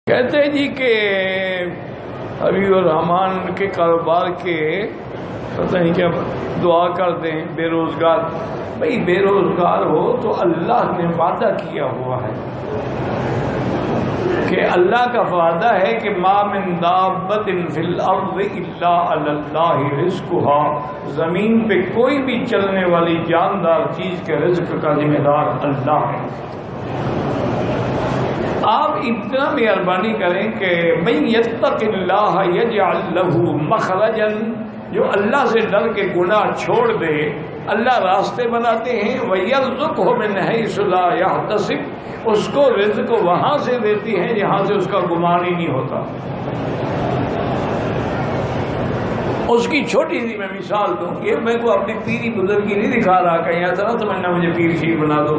کہتے ہیں جی کہ حبیب الرحمان کے کاروبار کے پتہ نہیں کیا دعا کر دیں بے روزگار. بھئی بے روزگار ہو تو اللہ نے وعدہ کیا ہوا ہے کہ اللہ کا وعدہ ہے کہ ما من دابۃ فی الارض الا علی اللہ رزقها. زمین پہ کوئی بھی چلنے والی جاندار چیز کے رزق کا ذمہ دار اللہ ہے. آپ اتنا مہربانی کریں کہ من یتق اللہ یجعل لہ مخرجا. جو اللہ سے ڈر کے گناہ چھوڑ دے اللہ راستے بناتے ہیں. وَيَرْزُقْهُ مِنْ حَيْثُ لَا يَحْتَسِبُ. اس کو رزق وہاں سے دیتی ہے جہاں سے اس کا گمان ہی نہیں ہوتا. اس کی چھوٹی سی میں مثال دوں. یہ میں کو اپنی پیری بزرگی نہیں دکھا رہا کہیں ایسا نہ سمجھنا مجھے پیر شیر بنا دو.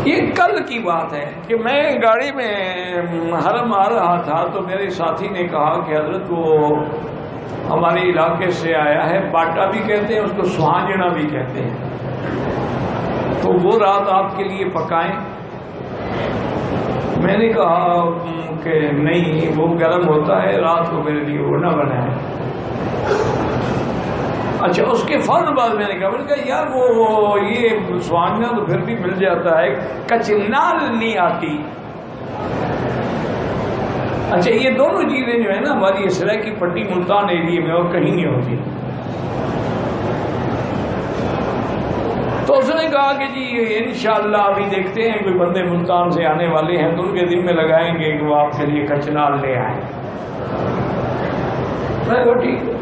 یہ کل کی بات ہے کہ میں گاڑی میں حرم آ رہا تھا تو میرے ساتھی نے کہا کہ حضرت وہ ہمارے علاقے سے آیا ہے, باٹا بھی کہتے ہیں اس کو, سہانجنا بھی کہتے ہیں, تو وہ رات آپ کے لیے پکائیں. میں نے کہا کہ نہیں وہ گرم ہوتا ہے, رات کو میرے لیے وہ نہ بنائیں. اچھا اس کے فوراً بعد میں نے کہا یار وہ یہ سوانگنا تو پھر بھی مل جاتا ہے, کچنال نہیں آتی. اچھا یہ دونوں چیزیں جو ہے نا ہماری اسرائیل کی پٹی ملتان ایریے میں اور کہیں نہیں ہوتی. تو اس نے کہا کہ جی انشاءاللہ ابھی دیکھتے ہیں کوئی بندے ملتان سے آنے والے ہیں تو ان کے دن میں لگائیں گے کہ وہ آپ کے لیے کچنال لے آئیں. میں کہا ٹھیک.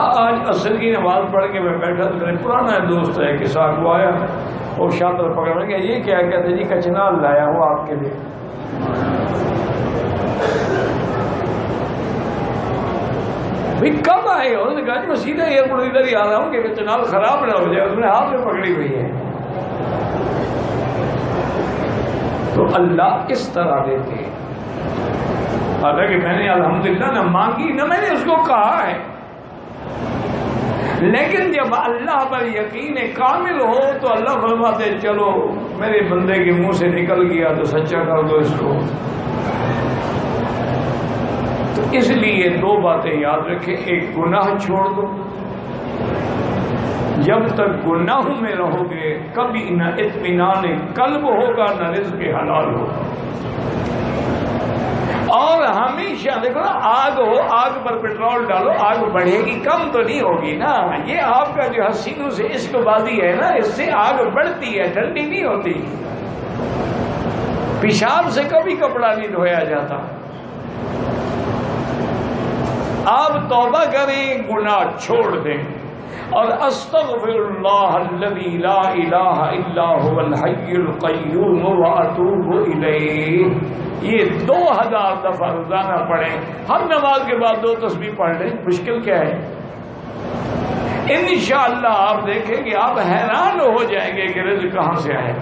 آج عصر کی نماز پڑھ کے میں بیٹھا تو میرے پرانا دوست ہے کہ ساتھ وہ آیا اور شاطر پکڑ گیا. یہ کیا کہتے جی کچنال لایا ہوں آپ کے لیے. بھائی کب آئے ہو؟ انہوں نے کہا جی میں سیدھا ایئرپورٹ ادھر ہی آ رہا ہوں کہ کچنال خراب نہ ہو جائے. اس نے ہاتھ میں پکڑی ہوئی ہے. تو اللہ اس طرح دیتے ہیں. حالانکہ میں نے الحمدللہ نہ مانگی نہ میں نے اس کو کہا ہے, لیکن جب اللہ پر یقین کامل ہو تو اللہ فرماتے چلو میرے بندے کے منہ سے نکل گیا تو سچا کر دو اس کو. تو اس لیے دو باتیں یاد رکھیں. ایک گناہ چھوڑ دو. جب تک گناہوں میں رہو گے کبھی نہ اطمینان قلب ہوگا نہ رزق حلال ہوگا. اور ہمیشہ دیکھو نا, آگ ہو آگ پر پیٹرول ڈالو آگ بڑھے گی, کم تو نہیں ہوگی نا. یہ آپ کا جو حسینوں سے عشق بازی ہے نا اس سے آگ بڑھتی ہے, ٹھنڈی نہیں ہوتی. پیشاب سے کبھی کپڑا نہیں دھویا جاتا. آپ توبہ کریں, گناہ چھوڑ دیں اور استغفر اللہ الذی لا الہ الا هو الحی القیوم واتوب الیہ. یہ 2000 دفعہ روزانہ پڑھیں. ہر نماز کے بعد 2 تسبیح پڑھ لیں. مشکل کیا ہے؟ انشاءاللہ آپ دیکھیں کہ آپ حیران ہو جائیں گے کہ رزق کہاں سے آئے.